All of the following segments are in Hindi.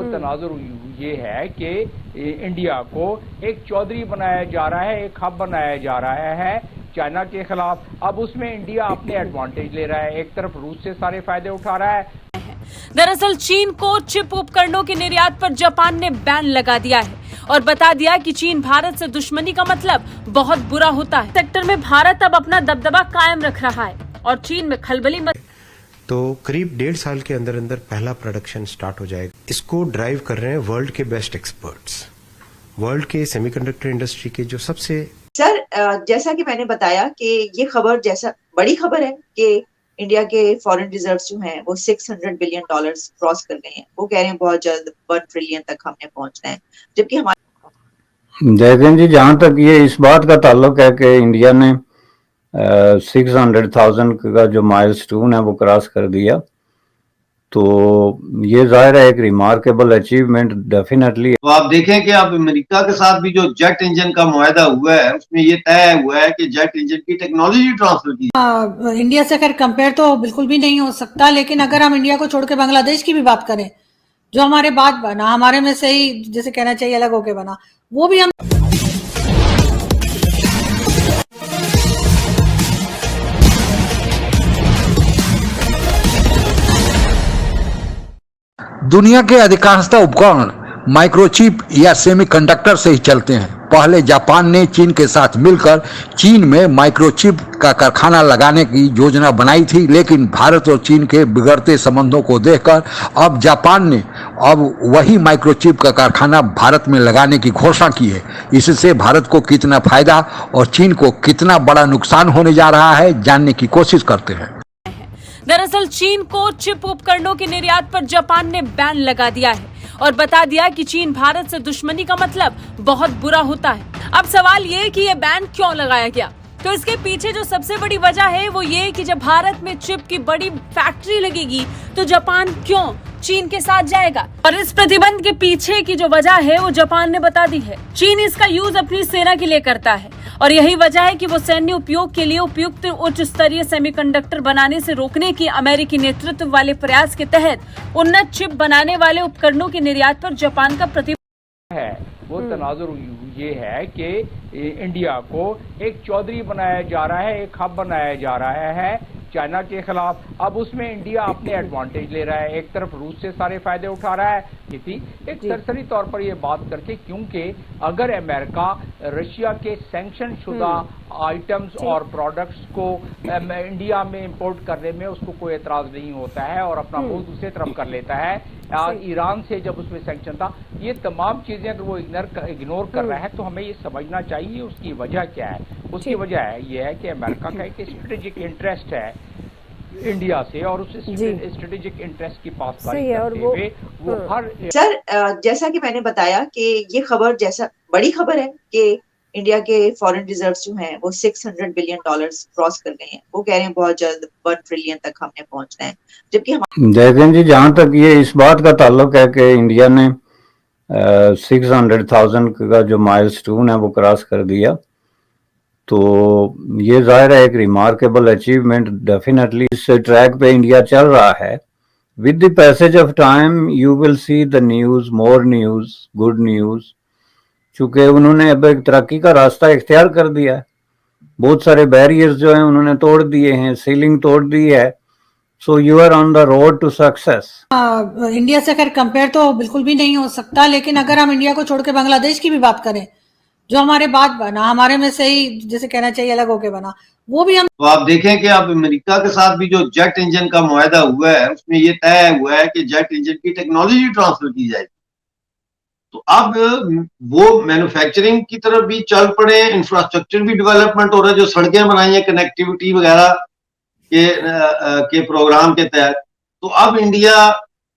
तनाजुर ये है कि इंडिया को एक चौधरी बनाया जा रहा है, एक हब बनाया जा रहा है चाइना के खिलाफ। अब उसमें इंडिया अपने एडवांटेज ले रहा है, एक तरफ रूस से सारे फायदे उठा रहा है। दरअसल चीन को चिप उपकरणों के निर्यात पर जापान ने बैन लगा दिया है और बता दिया कि चीन भारत से दुश्मनी का मतलब बहुत बुरा होता है। सेक्टर में भारत अब अपना दबदबा कायम रख रहा है और चीन में खलबली तो करीब 1.5 साल के अंदर अंदर पहला प्रोडक्शन स्टार्ट हो जाएगा। इसको ड्राइव कर रहे हैं वर्ल्ड के बेस्ट एक्सपर्ट्स, वर्ल्ड के सेमीकंडक्टर इंडस्ट्री के जो सबसे। सर, जैसा कि मैंने बताया कि ये खबर जैसा बड़ी खबर है कि इंडिया के फॉरेन रिजर्व्स जो हैं वो $600 बिलियन क्रॉस कर गए हैं। वो कह रहे हैं बहुत जल्द 1 ट्रिलियन तक हमने पहुंचना है, जबकि हमारे जयगन जी, जहां तक ये इस बात का ताल्लुक है कि इंडिया ने 600,000 का जो माइलस्टोन है वो क्रॉस कर दिया, तो ये जाहिर है एक रिमार्केबल अचीवमेंट डेफिनेटली। तो आप देखें कि अब अमेरिका के साथ भी जो जेट इंजन का मुआहदा हुआ है उसमें ये तय हुआ है कि जेट इंजन की टेक्नोलॉजी ट्रांसफर की। इंडिया से खैर कंपेयर तो बिल्कुल भी नहीं हो सकता, लेकिन अगर हम इंडिया को छोड़ के बांग्लादेश की भी बात करें, जो हमारे बाद बना, हमारे में से ही जैसे कहना चाहिए अलग होके बना, वो भी हम दुनिया के अधिकांशतः उपकरण माइक्रोचिप या सेमीकंडक्टर से ही चलते हैं। पहले जापान ने चीन के साथ मिलकर चीन में माइक्रोचिप का कारखाना लगाने की योजना बनाई थी, लेकिन भारत और चीन के बिगड़ते संबंधों को देखकर अब जापान ने वही माइक्रोचिप का कारखाना भारत में लगाने की घोषणा की है। इससे भारत को कितना फायदा और चीन को कितना बड़ा नुकसान होने जा रहा है, जानने की कोशिश करते हैं। दरअसल चीन को चिप उपकरणों के निर्यात पर जापान ने बैन लगा दिया है और बता दिया कि चीन भारत से दुश्मनी का मतलब बहुत बुरा होता है। अब सवाल ये कि ये बैन क्यों लगाया गया, तो इसके पीछे जो सबसे बड़ी वजह है वो ये कि जब भारत में चिप की बड़ी फैक्ट्री लगेगी तो जापान क्यों चीन के साथ जाएगा, और इस प्रतिबंध के पीछे की जो वजह है वो जापान ने बता दी है। चीन इसका यूज अपनी सेना के लिए करता है और यही वजह है कि वो सैन्य उपयोग के लिए उपयुक्त उच्च स्तरीय सेमीकंडक्टर बनाने से रोकने की अमेरिकी नेतृत्व वाले प्रयास के तहत उन्नत चिप बनाने वाले उपकरणों के निर्यात पर जापान का प्रतिबंध है। वो तनाजुर ये है कि इंडिया को एक चौधरी बनाया जा रहा है, एक हब बनाया जा रहा है चाइना के खिलाफ। अब उसमें इंडिया अपने एडवांटेज ले रहा है, एक तरफ रूस से सारे फायदे उठा रहा है। एक सरसरी तौर पर यह बात करके, क्योंकि अगर अमेरिका रशिया के सैंक्शन शुदा आइटम्स और प्रोडक्ट्स को इंडिया में इंपोर्ट करने में उसको कोई एतराज नहीं होता है और अपना मुंह दूसरी तरफ कर लेता है। ईरान से जब उसमें सैंक्शन था, ये तमाम चीजें अगर वो इग्नोर कर रहा है तो हमें ये समझना चाहिए उसकी वजह क्या है। उसकी वजह ये है कि अमेरिका का एक स्ट्रेटेजिक इंटरेस्ट है इंडिया से और उस स्ट्रेटेजिक इंटरेस्ट की पासदारी करते हुए वो हर। सर, जैसा कि मैंने बताया कि ये खबर जैसा बड़ी खबर है कि इंडिया के फॉरेन रिजर्व्स जो हैं वो $600 बिलियन क्रॉस कर गए हैं। वो कह रहे हैं बहुत जल्द 1 ट्रिलियन तक हमने पहुंचना है, जबकि जयगन जी, जहां तक ये इस बात का ताल्लुक है कि इंडिया ने 600,000 का जो माइलस्टोन है वो क्रॉस कर दिया, तो ये जाहिर है एक रिमार्केबल अचीवमेंट डेफिनेटली। इस ट्रैक पे इंडिया चल रहा है। With the passage of time you will see the news, more news, good news, चूंकि उन्होंने अब एक तरक्की का रास्ता इख्तियार कर दिया है। बहुत सारे बैरियर्स जो हैं उन्होंने तोड़ दिए हैं, सीलिंग तोड़ दी है, so you are on the road to success. India से खैर कंपेयर तो बिल्कुल भी नहीं हो सकता, लेकिन अगर हम इंडिया को छोड़ के बांग्लादेश की भी बात करें, जो हमारे बाद बना, हमारे में से ही जैसे कहना चाहिए अलग होके बना, वो भी हम। तो आप देखें कि अब अमेरिका के साथ भी जो जेट इंजन का मुआहदा हुआ है उसमें ये तय हुआ है कि जेट इंजन की टेक्नोलॉजी ट्रांसफर की जाएगी। तो अब वो मैन्युफैक्चरिंग की तरफ भी चल पड़े, इंफ्रास्ट्रक्चर भी डेवलपमेंट हो रहा है, जो सड़कें बनाई है कनेक्टिविटी वगैरह के प्रोग्राम के तहत। तो अब इंडिया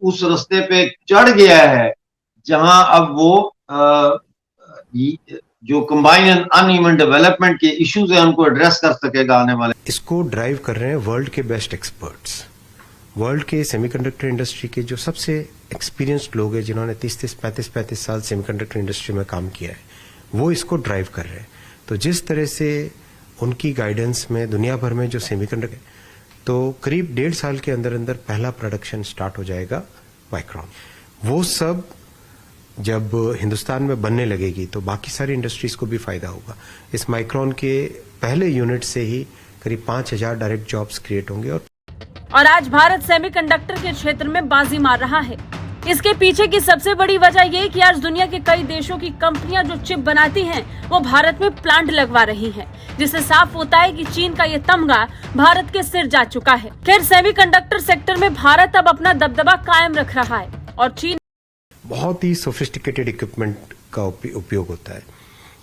उस रास्ते पे चढ़ गया है जहां अब वो जो कंबाइन एंड अनइवन डेवलपमेंट के इश्यूज हैं उनको एड्रेस कर सकेगा आने वाले। इसको ड्राइव कर रहे हैं वर्ल्ड के बेस्ट एक्सपर्ट्स, वर्ल्ड के सेमीकंडक्टर इंडस्ट्री के जो सबसे एक्सपीरियंस्ड लोग हैं, जिन्होंने 30-30, 35-35 साल सेमीकंडक्टर इंडस्ट्री में काम किया है, वो इसको ड्राइव कर रहे हैं। तो जिस तरह से उनकी गाइडेंस में दुनिया भर में जो सेमीकंडक्टर, तो करीब 1.5 साल के अंदर अंदर पहला प्रोडक्शन स्टार्ट हो जाएगा माइक्रॉन। वो सब जब हिंदुस्तान में बनने लगेगी तो बाकी सारी इंडस्ट्रीज को भी फायदा होगा। इस माइक्रोन के पहले यूनिट से ही करीब 5,000 डायरेक्ट जॉब्स क्रिएट होंगे। और आज भारत सेमीकंडक्टर के क्षेत्र में बाजी मार रहा है। इसके पीछे की सबसे बड़ी वजह ये कि आज दुनिया के कई देशों की कंपनियां जो चिप बनाती हैं, वो भारत में प्लांट लगवा रही हैं, जिससे साफ होता है कि चीन का ये तमगा भारत के सिर जा चुका है। खैर, सेमीकंडक्टर सेक्टर में भारत अब अपना दबदबा कायम रख रहा है और चीन बहुत ही सोफिस्टिकेटेड इक्विपमेंट का उपयोग होता है।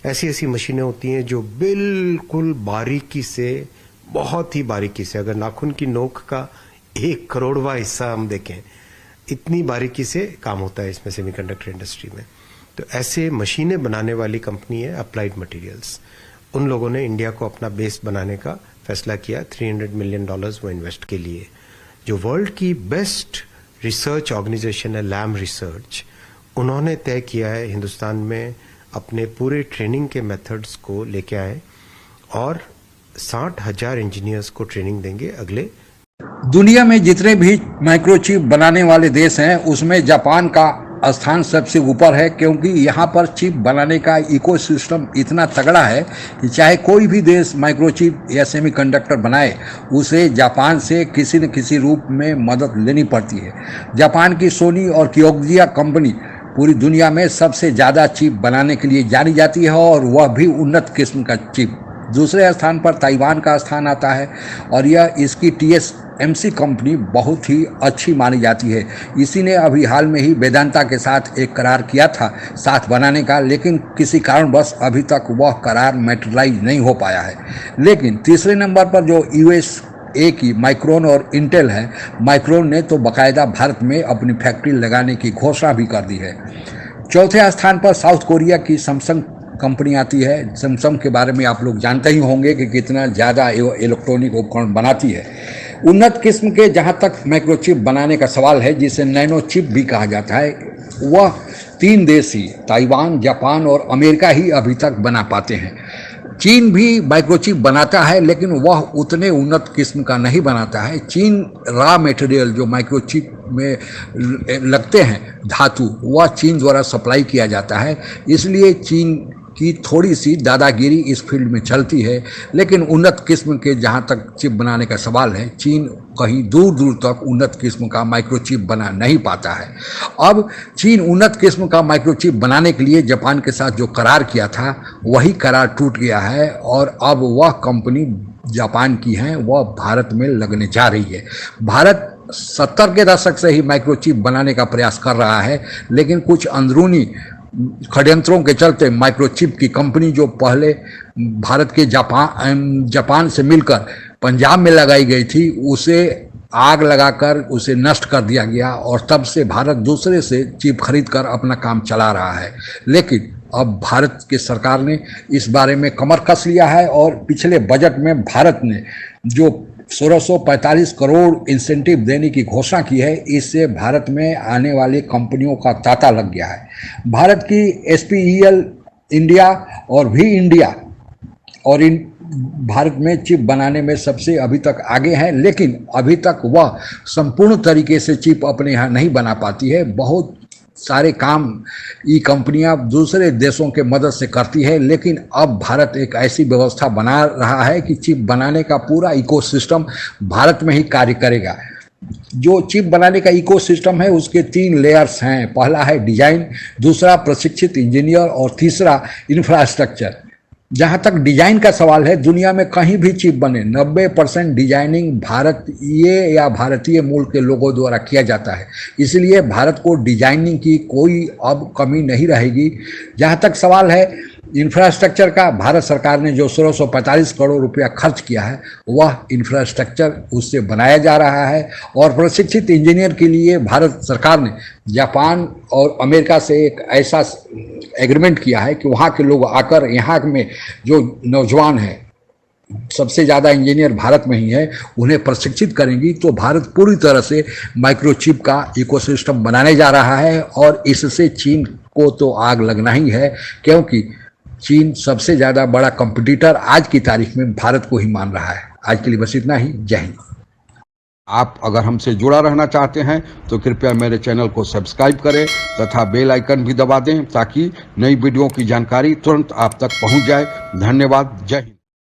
ऐसी ऐसी मशीनें होती हैं जो बिल्कुल बारीकी से, बहुत ही बारीकी से, अगर नाखून की नोक का 1 करोड़वा हिस्सा हम देखें, इतनी बारीकी से काम होता है इसमें सेमीकंडक्टर इंडस्ट्री में। तो ऐसे मशीनें बनाने वाली कंपनी है अप्लाइड मटेरियल्स। उन लोगों ने इंडिया को अपना बेस बनाने का फैसला किया। $300 मिलियन वो इन्वेस्ट के लिए। जो वर्ल्ड की बेस्ट रिसर्च ऑर्गेनाइजेशन है लैम रिसर्च, उन्होंने तय किया है हिंदुस्तान में अपने पूरे ट्रेनिंग के मेथड्स को लेके आए और 60,000 इंजीनियर्स को ट्रेनिंग देंगे अगले। दुनिया में जितने भी माइक्रोचिप बनाने वाले देश हैं उसमें जापान का स्थान सबसे ऊपर है, क्योंकि यहाँ पर चिप बनाने का इकोसिस्टम इतना तगड़ा है कि चाहे कोई भी देश माइक्रोचिप या सेमीकंडक्टर बनाए, उसे जापान से किसी न किसी रूप में मदद लेनी पड़ती है। जापान की सोनी और कियोक्जिया कंपनी पूरी दुनिया में सबसे ज़्यादा चिप बनाने के लिए जानी जाती है और वह भी उन्नत किस्म का चिप। दूसरे स्थान पर ताइवान का स्थान आता है और यह इसकी TSMC कंपनी बहुत ही अच्छी मानी जाती है। इसी ने अभी हाल में ही वेदांता के साथ एक करार किया था साथ बनाने का, लेकिन किसी कारणवश अभी तक वह करार मैटेरियलाइज नहीं हो पाया है। लेकिन तीसरे नंबर पर जो USA की माइक्रोन और इंटेल है, माइक्रोन ने तो बाकायदा भारत में अपनी फैक्ट्री लगाने की घोषणा भी कर दी है। चौथे स्थान पर साउथ कोरिया की सैमसंग कंपनी आती है। सैमसंग के बारे में आप लोग जानते ही होंगे कि कितना ज़्यादा इलेक्ट्रॉनिक उपकरण बनाती है। उन्नत किस्म के जहाँ तक माइक्रोचिप बनाने का सवाल है, जिसे नैनो चिप भी कहा जाता है, वह 3 देश ही, ताइवान, जापान और अमेरिका ही अभी तक बना पाते हैं। चीन भी माइक्रोचिप बनाता है, लेकिन वह उतने उन्नत किस्म का नहीं बनाता है। चीन रॉ मटेरियल जो माइक्रोचिप में लगते हैं धातु, वह चीन द्वारा सप्लाई किया जाता है। इसलिए चीन की थोड़ी सी दादागिरी इस फील्ड में चलती है। लेकिन उन्नत किस्म के जहाँ तक चिप बनाने का सवाल है, चीन कहीं दूर दूर तक उन्नत किस्म का माइक्रोचिप बना नहीं पाता है। अब चीन उन्नत किस्म का माइक्रोचिप बनाने के लिए जापान के साथ जो करार किया था, वही करार टूट गया है और अब वह कंपनी जापान की है, वह भारत में लगने जा रही है। भारत 70 के दशक से ही माइक्रोचिप बनाने का प्रयास कर रहा है, लेकिन कुछ अंदरूनी षड्यंत्रों के चलते माइक्रोचिप की कंपनी जो पहले भारत के जापान से मिलकर पंजाब में लगाई गई थी, उसे आग लगाकर उसे नष्ट कर दिया गया और तब से भारत दूसरे से चिप खरीद कर अपना काम चला रहा है। लेकिन अब भारत की सरकार ने इस बारे में कमर कस लिया है और पिछले बजट में भारत ने जो 1645 करोड़ इंसेंटिव देने की घोषणा की है, इससे भारत में आने वाली कंपनियों का तांता लग गया है। भारत की SPEL इंडिया और भी इंडिया और इन भारत में चिप बनाने में सबसे अभी तक आगे है, लेकिन अभी तक वह संपूर्ण तरीके से चिप अपने यहाँ नहीं बना पाती है। बहुत सारे काम ये कंपनियां दूसरे देशों के मदद से करती है, लेकिन अब भारत एक ऐसी व्यवस्था बना रहा है कि चिप बनाने का पूरा इकोसिस्टम भारत में ही कार्य करेगा। जो चिप बनाने का इकोसिस्टम है उसके 3 लेयर्स हैं। पहला है डिजाइन, दूसरा प्रशिक्षित इंजीनियर और तीसरा इंफ्रास्ट्रक्चर। जहाँ तक डिजाइन का सवाल है, दुनिया में कहीं भी चिप बने 90% डिजाइनिंग भारतीय या भारतीय मूल के लोगों द्वारा किया जाता है। इसलिए भारत को डिजाइनिंग की कोई अब कमी नहीं रहेगी। जहाँ तक सवाल है इंफ्रास्ट्रक्चर का, भारत सरकार ने जो 1645 करोड़ रुपया खर्च किया है, वह इंफ्रास्ट्रक्चर उससे बनाया जा रहा है। और प्रशिक्षित इंजीनियर के लिए भारत सरकार ने जापान और अमेरिका से एक ऐसा एग्रीमेंट किया है कि वहाँ के लोग आकर यहाँ में जो नौजवान हैं, सबसे ज़्यादा इंजीनियर भारत में ही है, उन्हें प्रशिक्षित करेंगी। तो भारत पूरी तरह से माइक्रोचिप का इकोसिस्टम बनाने जा रहा है और इससे चीन को तो आग लगना ही है, क्योंकि चीन सबसे ज़्यादा बड़ा कंपटीटर आज की तारीख में भारत को ही मान रहा है। आज के लिए बस इतना ही। जय हिंद। आप अगर हमसे जुड़ा रहना चाहते हैं तो कृपया मेरे चैनल को सब्सक्राइब करें तथा बेल आइकन भी दबा दें ताकि नई वीडियो की जानकारी तुरंत आप तक पहुंच जाए। धन्यवाद। जय हिंद।